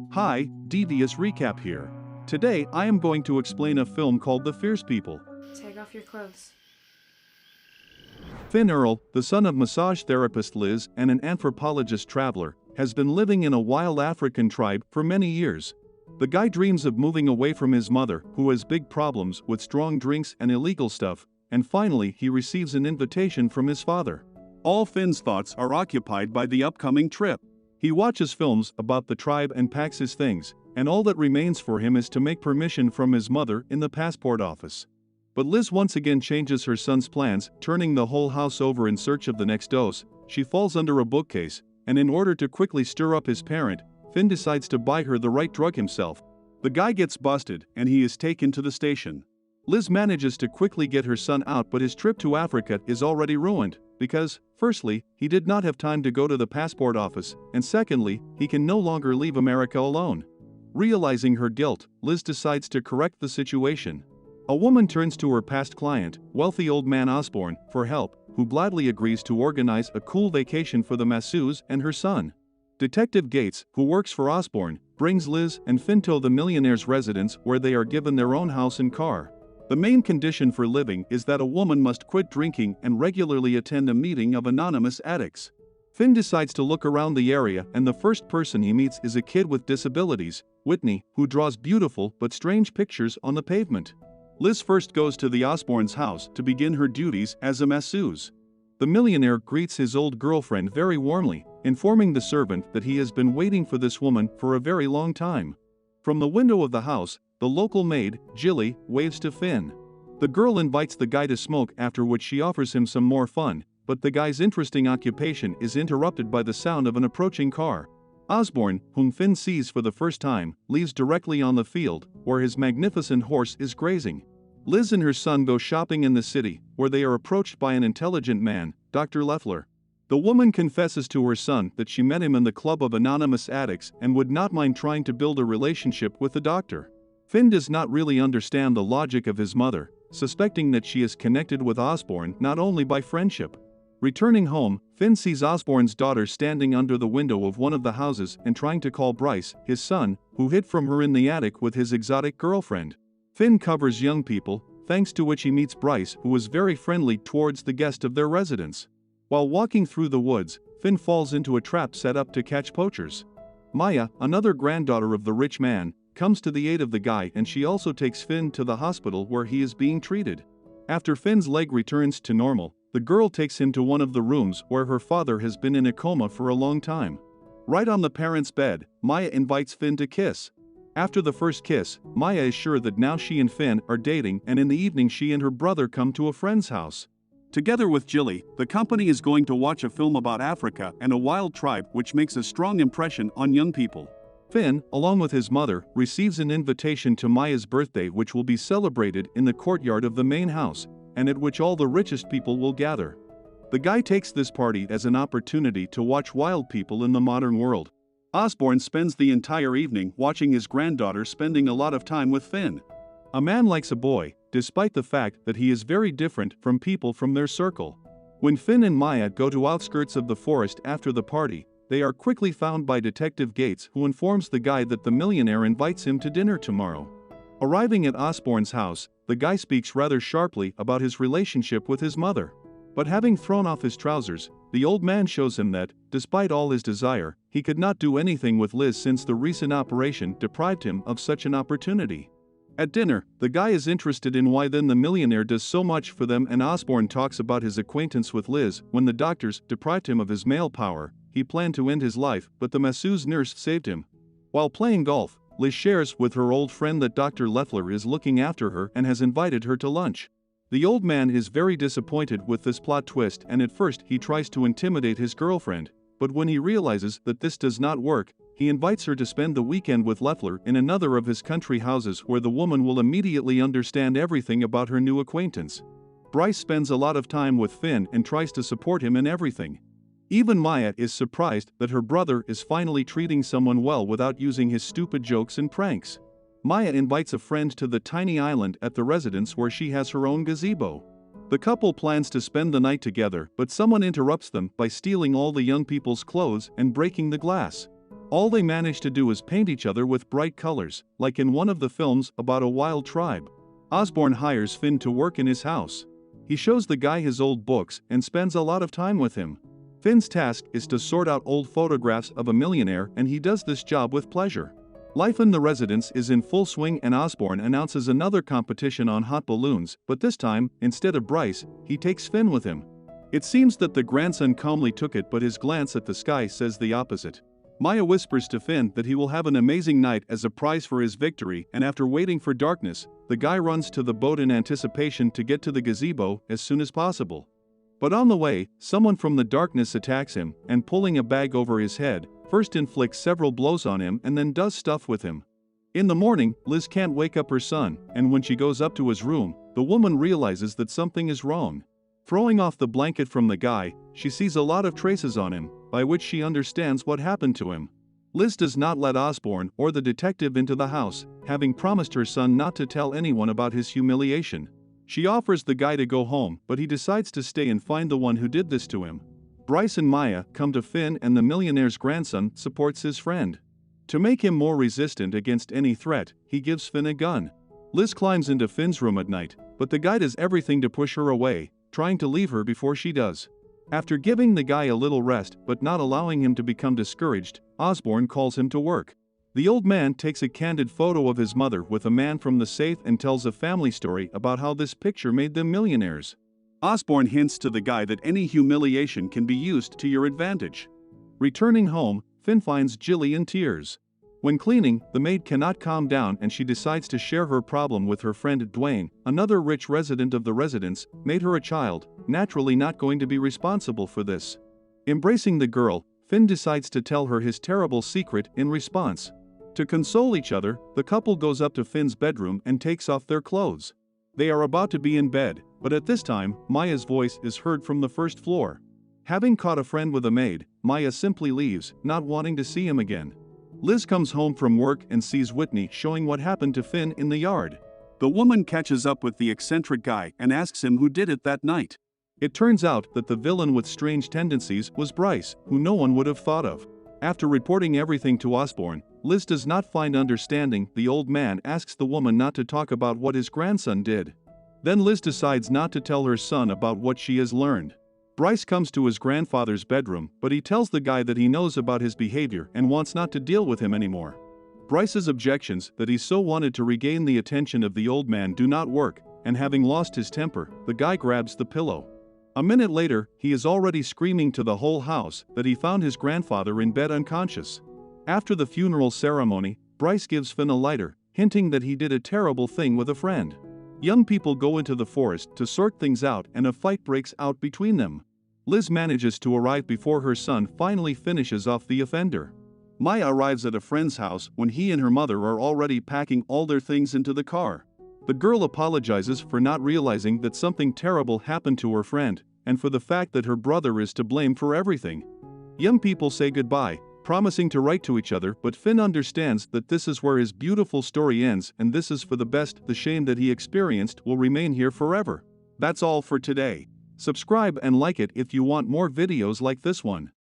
Hi, devious recap here. Today I am going to explain a film called The Fierce People. Take off your clothes. Finn Earle, the son of massage therapist Liz and an anthropologist traveler, has been living in a wild African tribe for many years. The guy dreams of moving away from his mother, who has big problems with strong drinks and illegal stuff, and finally he receives an invitation from his father. All Finn's thoughts are occupied by the upcoming trip. He watches films about the tribe and packs his things, and all that remains for him is to make permission from his mother in the passport office. But Liz once again changes her son's plans, turning the whole house over in search of the next dose. She falls under a bookcase, and in order to quickly stir up his parent, Finn decides to buy her the right drug himself. The guy gets busted, and he is taken to the station. Liz manages to quickly get her son out, but his trip to Africa is already ruined, because, firstly, he did not have time to go to the passport office, and secondly, he can no longer leave America alone. Realizing her guilt, Liz decides to correct the situation. A woman turns to her past client, wealthy old man Osborne, for help, who gladly agrees to organize a cool vacation for the masseuse and her son. Detective Gates, who works for Osborne, brings Liz and Finn to the millionaire's residence where they are given their own house and car. The main condition for living is that a woman must quit drinking and regularly attend a meeting of anonymous addicts. Finn decides to look around the area, and the first person he meets is a kid with disabilities, Whitney, who draws beautiful but strange pictures on the pavement. Liz first goes to the Osborne's house to begin her duties as a masseuse. The millionaire greets his old girlfriend very warmly, informing the servant that he has been waiting for this woman for a very long time. From the window of the house, the local maid, Jilly, waves to Finn. The girl invites the guy to smoke, after which she offers him some more fun, but the guy's interesting occupation is interrupted by the sound of an approaching car. Osborne, whom Finn sees for the first time, leaves directly on the field, where his magnificent horse is grazing. Liz and her son go shopping in the city, where they are approached by an intelligent man, Dr. Leffler. The woman confesses to her son that she met him in the club of anonymous addicts and would not mind trying to build a relationship with the doctor. Finn does not really understand the logic of his mother, suspecting that she is connected with Osborne not only by friendship. Returning home, Finn sees Osborne's daughter standing under the window of one of the houses and trying to call Bryce, his son, who hid from her in the attic with his exotic girlfriend. Finn covers young people, thanks to which he meets Bryce, who is very friendly towards the guest of their residence. While walking through the woods, Finn falls into a trap set up to catch poachers. Maya, another granddaughter of the rich man, comes to the aid of the guy, and she also takes Finn to the hospital where he is being treated. After Finn's leg returns to normal, the girl takes him to one of the rooms where her father has been in a coma for a long time. Right on the parents' bed, Maya invites Finn to kiss. After the first kiss, Maya is sure that now she and Finn are dating, and in the evening she and her brother come to a friend's house. Together with Jilly, the company is going to watch a film about Africa and a wild tribe, which makes a strong impression on young people. Finn, along with his mother, receives an invitation to Maya's birthday, which will be celebrated in the courtyard of the main house, and at which all the richest people will gather. The guy takes this party as an opportunity to watch wild people in the modern world. Osborne spends the entire evening watching his granddaughter spending a lot of time with Finn. A man likes a boy, despite the fact that he is very different from people from their circle. When Finn and Maya go to outskirts of the forest after the party, they are quickly found by Detective Gates, who informs the guy that the millionaire invites him to dinner tomorrow. Arriving at Osborne's house, the guy speaks rather sharply about his relationship with his mother. But having thrown off his trousers, the old man shows him that, despite all his desire, he could not do anything with Liz since the recent operation deprived him of such an opportunity. At dinner, the guy is interested in why then the millionaire does so much for them, and Osborne talks about his acquaintance with Liz. When the doctors deprived him of his male power, he planned to end his life, but the masseuse nurse saved him. While playing golf, Liz shares with her old friend that Dr. Leffler is looking after her and has invited her to lunch. The old man is very disappointed with this plot twist, and at first he tries to intimidate his girlfriend, but when he realizes that this does not work, he invites her to spend the weekend with Leffler in another of his country houses, where the woman will immediately understand everything about her new acquaintance. Bryce spends a lot of time with Finn and tries to support him in everything. Even Maya is surprised that her brother is finally treating someone well without using his stupid jokes and pranks. Maya invites a friend to the tiny island at the residence where she has her own gazebo. The couple plans to spend the night together, but someone interrupts them by stealing all the young people's clothes and breaking the glass. All they manage to do is paint each other with bright colors, like in one of the films about a wild tribe. Osborne hires Finn to work in his house. He shows the guy his old books and spends a lot of time with him. Finn's task is to sort out old photographs of a millionaire, and he does this job with pleasure. Life in the residence is in full swing, and Osborne announces another competition on hot balloons, but this time, instead of Bryce, he takes Finn with him. It seems that the grandson calmly took it, but his glance at the sky says the opposite. Maya whispers to Finn that he will have an amazing night as a prize for his victory, and after waiting for darkness, the guy runs to the boat in anticipation to get to the gazebo as soon as possible. But on the way, someone from the darkness attacks him, and pulling a bag over his head, first inflicts several blows on him and then does stuff with him. In the morning, Liz can't wake up her son, and when she goes up to his room, the woman realizes that something is wrong. Throwing off the blanket from the guy, she sees a lot of traces on him, by which she understands what happened to him. Liz does not let Osborne or the detective into the house, having promised her son not to tell anyone about his humiliation. She offers the guy to go home, but he decides to stay and find the one who did this to him. Bryce and Maya come to Finn, and the millionaire's grandson supports his friend. To make him more resistant against any threat, he gives Finn a gun. Liz climbs into Finn's room at night, but the guy does everything to push her away, trying to leave her before she does. After giving the guy a little rest but not allowing him to become discouraged, Osborne calls him to work. The old man takes a candid photo of his mother with a man from the safe and tells a family story about how this picture made them millionaires. Osborne hints to the guy that any humiliation can be used to your advantage. Returning home, Finn finds Jilly in tears. When cleaning, the maid cannot calm down, and she decides to share her problem with her friend Dwayne, another rich resident of the residence, made her a child, naturally not going to be responsible for this. Embracing the girl, Finn decides to tell her his terrible secret in response. To console each other, the couple goes up to Finn's bedroom and takes off their clothes. They are about to be in bed, but at this time, Maya's voice is heard from the first floor. Having caught a friend with a maid, Maya simply leaves, not wanting to see him again. Liz comes home from work and sees Whitney showing what happened to Finn in the yard. The woman catches up with the eccentric guy and asks him who did it that night. It turns out that the villain with strange tendencies was Bryce, who no one would have thought of. After reporting everything to Osborne, Liz does not find understanding. The old man asks the woman not to talk about what his grandson did. Then Liz decides not to tell her son about what she has learned. Bryce comes to his grandfather's bedroom, but he tells the guy that he knows about his behavior and wants not to deal with him anymore. Bryce's objections that he so wanted to regain the attention of the old man do not work, and having lost his temper, the guy grabs the pillow. A minute later, he is already screaming to the whole house that he found his grandfather in bed unconscious. After the funeral ceremony, Bryce gives Finn a lighter, hinting that he did a terrible thing with a friend. Young people go into the forest to sort things out, and a fight breaks out between them. Liz manages to arrive before her son finally finishes off the offender. Maya arrives at a friend's house when he and her mother are already packing all their things into the car. The girl apologizes for not realizing that something terrible happened to her friend, and for the fact that her brother is to blame for everything. Young people say goodbye, promising to write to each other, but Finn understands that this is where his beautiful story ends, and this is for the best. The shame that he experienced will remain here forever. That's all for today. Subscribe and like it if you want more videos like this one.